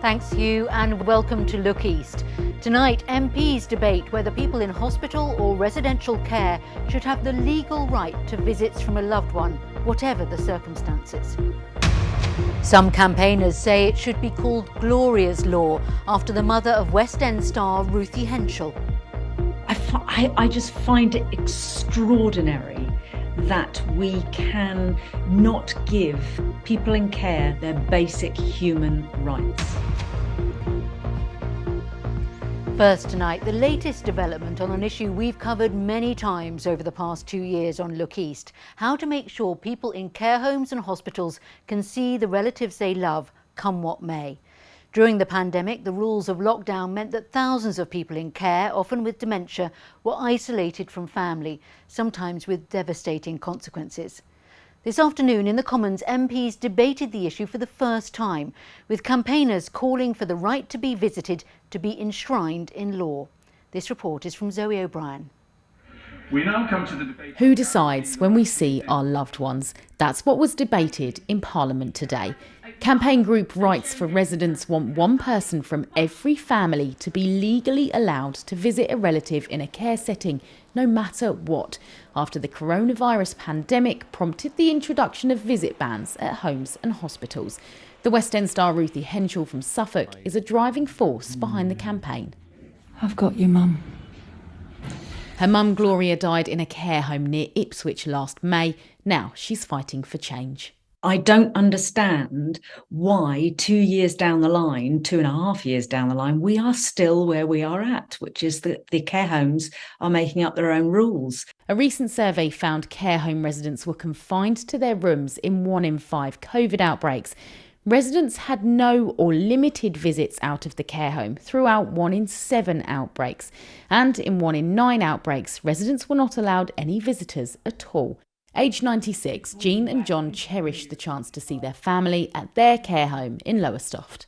Thanks, Hugh, and welcome to Look East. Tonight, MPs debate whether people in hospital or residential care should have the legal right to visits from a loved one, whatever the circumstances. Some campaigners say it should be called Gloria's Law, after the mother of West End star Ruthie Henschel. I just find it extraordinary that we can not give people in care their basic human rights. First tonight, the latest development on an issue we've covered many times over the past 2 years on Look East: how to make sure people in care homes and hospitals can see the relatives they love, come what may. During the pandemic, the rules of lockdown meant that thousands of people in care, often with dementia, were isolated from family, sometimes with devastating consequences. This afternoon in the Commons, MPs debated the issue for the first time, with campaigners calling for the right to be visited to be enshrined in law. This report is from Zoe O'Brien. We now come to the debate. Who decides when we see our loved ones? That's what was debated in Parliament today. Campaign group Rights for Residents want one person from every family to be legally allowed to visit a relative in a care setting, no matter what, after the coronavirus pandemic prompted the introduction of visit bans at homes and hospitals. The West End star Ruthie Henschel from Suffolk is a driving force behind the campaign. I've got you, Mum. Her mum Gloria died in a care home near Ipswich last May. Now she's fighting for change. I don't understand why 2 years down the line, 2.5 years down the line, we are still where we are at, which is that the care homes are making up their own rules. A recent survey found care home residents were confined to their rooms in 1 in 5 COVID outbreaks. Residents had no or limited visits out of the care home throughout 1 in 7 outbreaks. And in 1 in 9 outbreaks, residents were not allowed any visitors at all. Aged 96, Jean and John cherished the chance to see their family at their care home in Lowestoft.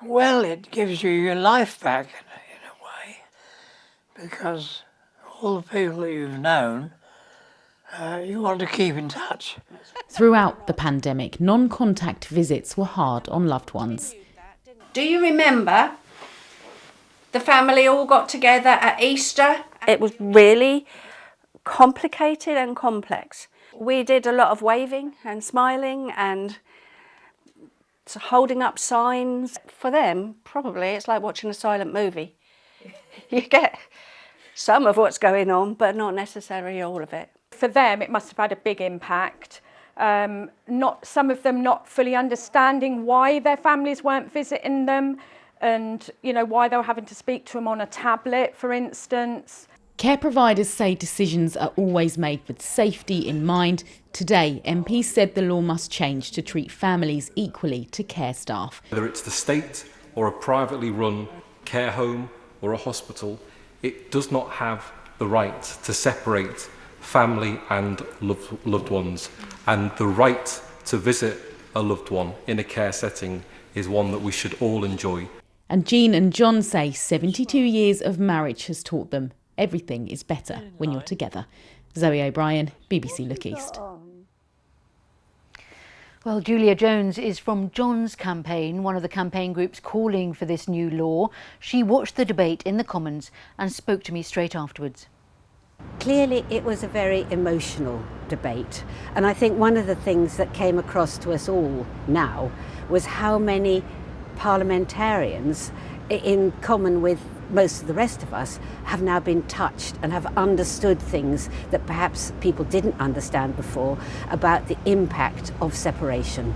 Well, it gives you your life back in a way, because all the people that you've known, you want to keep in touch. Throughout the pandemic, non-contact visits were hard on loved ones. Do you remember the family all got together at Easter? It was really complicated and complex. We did a lot of waving and smiling and holding up signs. For them, probably it's like watching a silent movie. You get some of what's going on, but not necessarily all of it. For them, it must have had a big impact. Some of them not fully understanding why their families weren't visiting them, and why they were having to speak to them on a tablet, for instance. Care providers say decisions are always made with safety in mind. Today, MPs said the law must change to treat families equally to care staff. Whether it's the state or a privately run care home or a hospital, it does not have the right to separate family and loved ones. And the right to visit a loved one in a care setting is one that we should all enjoy. And Jean and John say 72 years of marriage has taught them everything is better when you're together. Zoe O'Brien, BBC Look East. Well, Julia Jones is from John's campaign, one of the campaign groups calling for this new law. She watched the debate in the Commons and spoke to me straight afterwards. Clearly it was a very emotional debate, and I think one of the things that came across to us all now was how many parliamentarians, in common with most of the rest of us, have now been touched and have understood things that perhaps people didn't understand before about the impact of separation.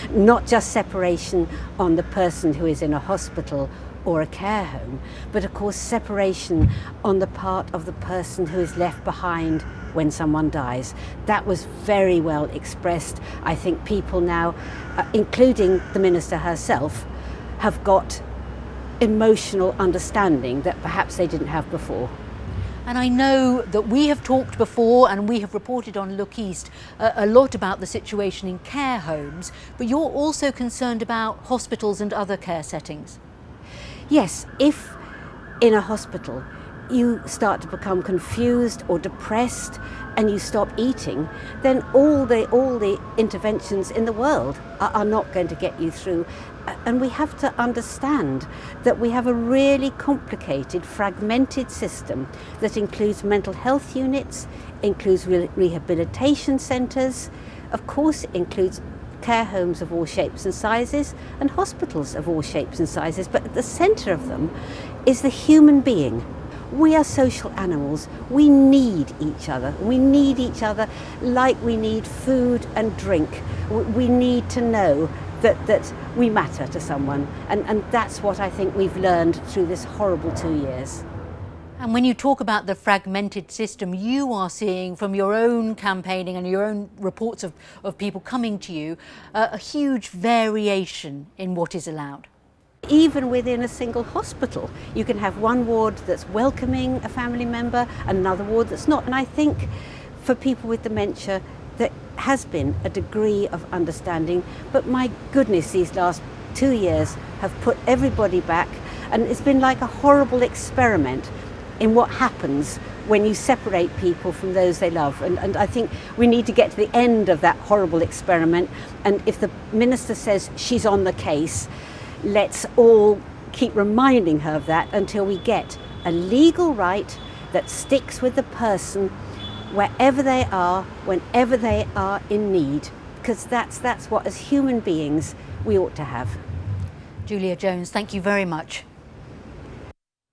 Not just separation on the person who is in a hospital or a care home, but of course separation on the part of the person who is left behind when someone dies. That was very well expressed. I think people now, including the Minister herself, have got emotional understanding that perhaps they didn't have before. And I know that we have talked before and we have reported on Look East a lot about the situation in care homes, but you're also concerned about hospitals and other care settings. Yes, if in a hospital you start to become confused or depressed and you stop eating, then all the interventions in the world are not going to get you through. And we have to understand that we have a really complicated, fragmented system that includes mental health units, includes rehabilitation centres, of course it includes care homes of all shapes and sizes and hospitals of all shapes and sizes, but at the centre of them is the human being. We are social animals. We need each other. We need each other like we need food and drink. We need to know that we matter to someone. And that's what I think we've learned through this horrible 2 years. And when you talk about the fragmented system, you are seeing from your own campaigning and your own reports of people coming to you, a huge variation in what is allowed. Even within a single hospital, you can have one ward that's welcoming a family member, another ward that's not. And I think for people with dementia, there has been a degree of understanding, but my goodness, these last 2 years have put everybody back, and it's been like a horrible experiment in what happens when you separate people from those they love. And I think we need to get to the end of that horrible experiment, and if the minister says she's on the case, let's all keep reminding her of that until we get a legal right that sticks with the person wherever they are, whenever they are in need, because that's what, as human beings, we ought to have. Julia Jones, thank you very much.